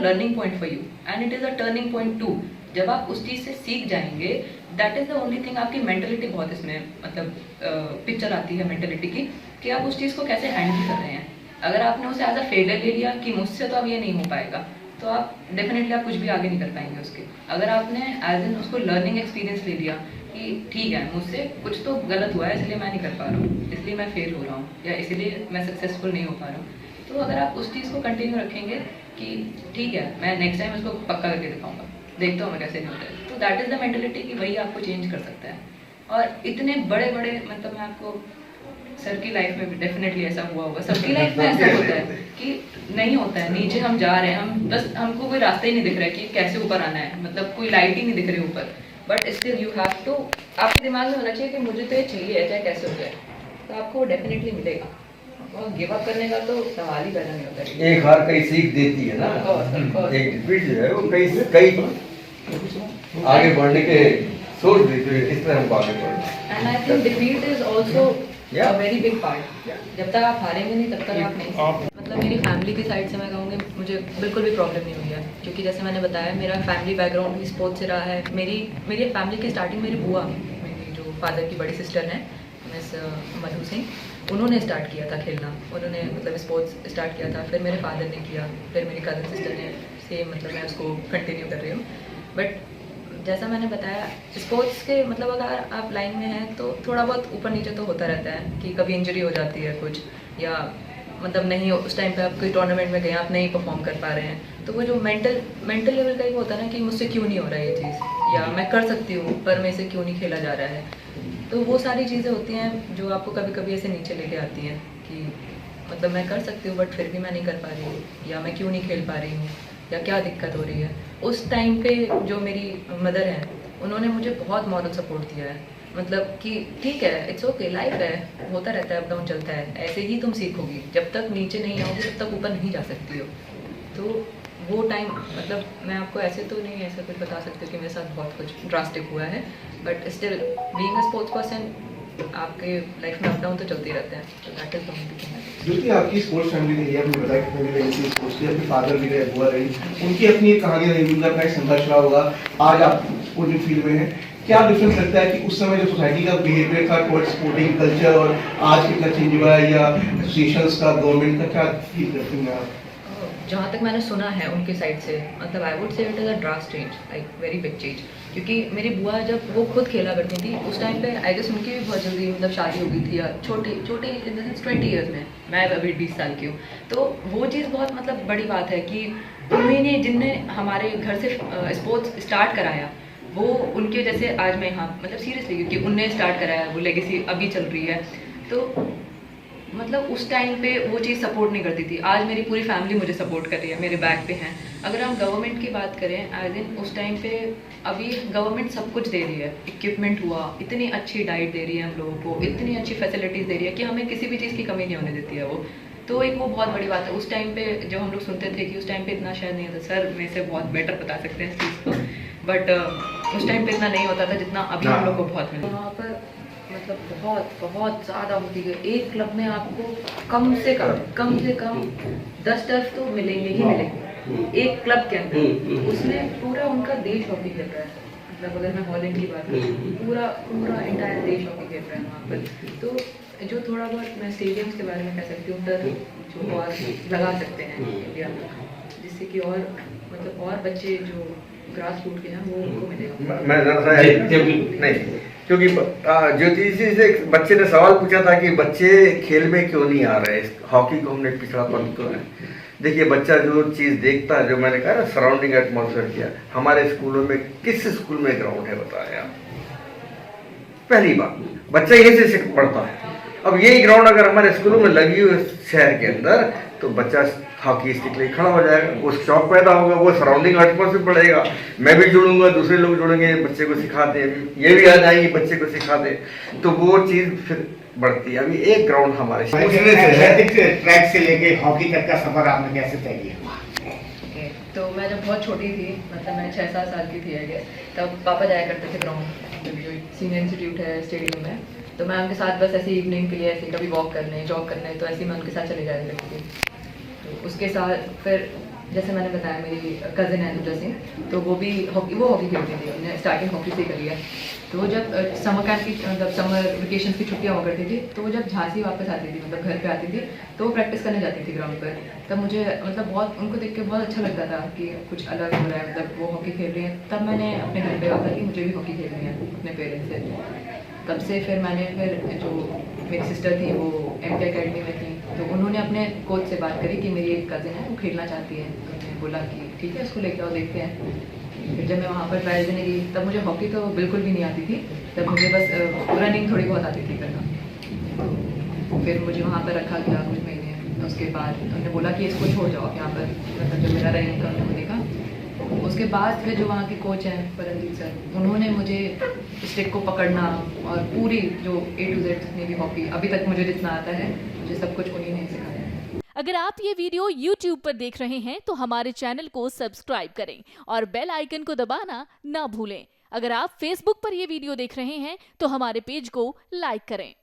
Learning point for you and it is a turning point two. जब आप उस चीज़ से सीख जाएंगे, that is the only thing. आपकी मेंटलिटी बहुत इसमें मतलब पिक्चर आती है मेंटलिटी की, कि आप उस चीज़ को कैसे हैंडल कर रहे हैं। अगर आपने उसे एज अ फेलियर ले लिया कि मुझसे तो अब ये नहीं हो पाएगा, तो आप डेफिनेटली आप कुछ भी आगे नहीं कर पाएंगे उसके। अगर आपने एज एन उसको लर्निंग एक्सपीरियंस ले लिया कि ठीक है, मुझसे कुछ तो गलत हुआ है, इसलिए मैं नहीं कर पा रहा हूँ, इसलिए मैं फेल हो रहा हूँ, या इसलिए मैं सक्सेसफुल नहीं हो पा रहा हूँ, तो अगर आप उस चीज़ को कंटिन्यू रखेंगे कि ठीक है, मैं नेक्स्ट टाइम इसको पक्का करके दिखाऊंगा, देखता हूँ मैं कैसे नहीं होता है, तो दैट इज़ द मेंटलिटी कि वही आपको चेंज कर सकता है। और इतने बड़े बड़े मतलब मैं आपको, सर की लाइफ में भी डेफिनेटली ऐसा हुआ होगा, सबकी लाइफ में ऐसा होता है कि नहीं होता है, नीचे हम जा रहे हैं, हम बस हमको कोई रास्ता ही नहीं दिख रहा है कि कैसे ऊपर आना है, मतलब कोई लाइट ही नहीं दिख रही ऊपर, but still you have to, आपके दिमाग में होना चाहिए कि मुझे तो ये चाहिए चाहे कैसे हो जाए, तो आपको डेफिनेटली मिलेगा। और गिव अप करने का तो सवाल ही पैदा नहीं होता है। एक हार कई सीख देती है ना, एक डिफीट जो है वो कई आगे बढ़ने के सोच देती है, इस तरह हमको आगे बढ़ना। And I think defeat is also a very big part. जब तक आप हारेंगे नहीं तब तक आप नहीं, मतलब मेरी फैमिली की साइड से मैं कहूँगी मुझे बिल्कुल भी प्रॉब्लम नहीं हुई है, क्योंकि जैसे मैंने बताया मेरा फैमिली बैकग्राउंड भी स्पोर्ट्स से रहा है। मेरी फैमिली की स्टार्टिंग मेरी बुआ, मेरी जो फादर की बड़ी सिस्टर हैं मिस मधु सिंह, उन्होंने स्टार्ट किया था खेलना, उन्होंने मतलब स्पोर्ट्स स्टार्ट किया था, फिर मेरे फादर ने किया, फिर मेरी कज़न सिस्टर ने, सेम मतलब मैं उसको कंटिन्यू कर रही हूँ। बट जैसा मैंने बताया स्पोर्ट्स के मतलब अगर आप लाइन में हैं तो थोड़ा बहुत ऊपर नीचे तो होता रहता है कि कभी इंजरी हो जाती है कुछ, या मतलब नहीं उस टाइम पे आप कोई टूर्नामेंट में गए आप नहीं परफॉर्म कर पा रहे हैं, तो वो जो मेंटल लेवल का एक होता है ना कि मुझसे क्यों नहीं हो रहा है ये चीज़, या मैं कर सकती हूँ पर मेरे से क्यों नहीं खेला जा रहा है, तो वो सारी चीज़ें होती हैं जो आपको कभी कभी ऐसे नीचे लेके आती हैं कि मतलब मैं कर सकती हूँ बट फिर भी मैं नहीं कर पा रही हूँ, या मैं क्यों नहीं खेल पा रही हूँ, या क्या दिक्कत हो रही है। उस टाइम पे जो मेरी मदर हैं उन्होंने मुझे बहुत मॉरल सपोर्ट दिया है, मतलब कि ठीक है, इट्स ओके, लाइफ है, होता रहता है, अप डाउन चलता है, ऐसे ही तुम सीखोगी, जब तक नीचे नहीं आओगी तब तक ऊपर नहीं जा सकती हो। तो वो टाइम मतलब मैं आपको ऐसे तो नहीं ऐसा कुछ बता सकती कि मेरे साथ बहुत कुछ ड्रास्टिक हुआ है, but still being a sports person आपके लाइफ में अप डाउन तो चलते रहते हैं, तो that is the only thing. क्योंकि आपकी स्पोर्ट्स फैमिली रही है, आपने बताया कि फैमिली रही थी स्पोर्ट्स की, आपके फादर भी रहे, बुआ रही, उनकी अपनी एक कहानी रही, उनका अपना एक संघर्ष रहा होगा, आज आप वो जो फील्ड में हैं, क्या डिफरेंस लगता है कि उस समय जो सोसाइटी का बिहेवियर था टुवर्ड्स स्पोर्टिंग कल्चर और आज कितना चेंज हुआ है, या एसोसिएशंस का, गवर्नमेंट का, क्या फील करते हैं आप? जहाँ तक मैंने सुना है उनके साइड से, मतलब I would say it is a drastic change, like very big change, क्योंकि मेरी बुआ जब वो खुद खेला करती थी उस टाइम पे आई गेस उनकी भी बहुत जल्दी मतलब शादी हो गई थी, या छोटी इन द सेंस 20 ईयर्स में, मैं अभी 20 साल की हूँ, तो वो चीज़ बहुत मतलब बड़ी बात है कि उन्होंने जिनने हमारे घर से स्पोर्ट्स स्टार्ट कराया वो उनके जैसे आज मैं यहाँ मतलब सीरियसली, क्योंकि उनने स्टार्ट कराया, वो लेगेसी अभी चल रही है, तो मतलब उस टाइम पे वो चीज़ सपोर्ट नहीं करती थी, आज मेरी पूरी फैमिली मुझे सपोर्ट कर रही है, मेरे बैक पे हैं। अगर हम गवर्नमेंट की बात करें एज इन उस टाइम पे अभी गवर्नमेंट सब कुछ दे रही है, इक्विपमेंट हुआ, इतनी अच्छी डाइट दे रही है हम लोगों को, इतनी अच्छी फैसिलिटीज़ दे रही है कि हमें किसी भी चीज़ की कमी नहीं होने देती है वो, तो एक वो बहुत बड़ी बात है। उस टाइम पे जब हम लोग सुनते थे कि उस टाइम पे इतना शायद नहीं होता, सर मेरे से बहुत बेटर बता सकते हैं इस चीज़ को, बट उस टाइम पे इतना नहीं होता था जितना अभी हम लोग को बहुत मिलता है। वहाँ पर मतलब बहुत बहुत ज़्यादा होती है, एक क्लब में आपको कम से कम 10 टर्फ तो मिलेंगे ही मिलेंगे एक क्लब के अंदर, उसमें पूरा उनका देश हॉकी खेल रहा है, मतलब अगर मैं हॉलैंड की बात करूँ पूरा इंटायर देश हॉकी खेल रहा है वहाँ पर। तो जो थोड़ा बहुत मैं स्टेडियम्स के बारे में कह सकती हूँ, टर्फ जो और लगा सकते हैं इंडिया में, जिससे कि और मतलब और बच्चे जो ग्रास रूट के हैं वो उनको मिलेगा। मैं नहीं, क्योंकि ज्योति जी से बच्चे ने सवाल पूछा था कि बच्चे खेल में क्यों नहीं आ रहे, हॉकी को हमने पिछड़ापन क्यों है। देखिए बच्चा जो चीज़ देखता है, जो मैंने कहा ना सराउंडिंग एटमॉस्फेयर किया, हमारे स्कूलों में किस स्कूल में ग्राउंड है बताया, पहली बात बच्चा यही से पढ़ता है। अब यही ग्राउंड अगर हमारे स्कूलों में लगी हुई शहर के अंदर, तो बच्चा हॉकी स्टिक लेके खड़ा हो जाएगा, वो शौक पैदा होगा, वो सराउंडिंग एटमॉस्फेयर पड़ेगा, मैं भी जुड़ूंगा, दूसरे लोग जुड़ेंगे, बच्चे को सिखाते, ये भी आ जाएंगे बच्चे को सिखाते, तो वो चीज़ फिर बढ़ती है। अभी एक ग्राउंड हमारे ट्रैक से लेके हॉकी तक का सफर आपने कैसे तय किया? तो मैं जब बहुत छोटी थी, मतलब मैं 6-7 साल की थी आई गेस, तब पापा जाया करते थे ग्राउंड, जो सीनियर इंस्टीट्यूट है स्टेडियम में, तो मैं उनके साथ बस ऐसे इवनिंग के लिए ऐसे कभी वॉक करने जॉग करने, तो ऐसे ही मैं उनके साथ चले जाया करती थी। तो उसके साथ फिर जैसे मैंने बताया मेरी कज़न है अनुजा सिंह, तो वो हॉकी खेलती थी, उन्होंने स्टार्टिंग हॉकी से करी है। तो वो जब समर कैंप की मतलब समर वेकेशन की छुट्टियाँ हुआ करती थी, तो वो जब झांसी वापस आती थी मतलब घर पे आती थी, तो वो प्रैक्टिस करने जाती थी ग्राउंड पर। तब मुझे मतलब बहुत उनको देख के बहुत अच्छा लगता था कि कुछ अलग हो रहा है, मतलब वो हॉकी खेल रही हैं। तब मैंने अपने घर पे कहा कि मुझे भी हॉकी खेलनी है अपने पेरेंट्स से। तब से फिर मैंने जो मेरी सिस्टर थी वो MK अकेडमी में थी, तो उन्होंने अपने कोच से बात करी कि मेरी एक कज़न है वो खेलना चाहती है, तो उन्होंने बोला कि ठीक है उसको लेके आओ देखते हैं। फिर जब मैं वहाँ पर ट्रायल देने गई तब मुझे हॉकी तो बिल्कुल भी नहीं आती थी, तब मुझे बस रनिंग थोड़ी बहुत आती थी करना। तो फिर मुझे वहाँ पर रखा गया कुछ महीने, उसके बाद उन्होंने बोला कि इसको छोड़ जाओ यहाँ पर, मतलब जब मेरा रनिंग का उन्होंने देखा। उसके बाद फिर जो वहाँ के कोच हैं परमजीत सर, उन्होंने मुझे स्टिक को पकड़ना और पूरी जो A to Z जितनी भी हॉकी अभी तक मुझे जितना आता है, मुझे सब कुछ उन्हीं ने सिखाया है। अगर आप ये वीडियो YouTube पर देख रहे हैं तो हमारे चैनल को सब्सक्राइब करें और बेल आइकन को दबाना ना भूलें। अगर आप Facebook पर ये वीडियो देख रहे हैं तो हमारे पेज को लाइक करें।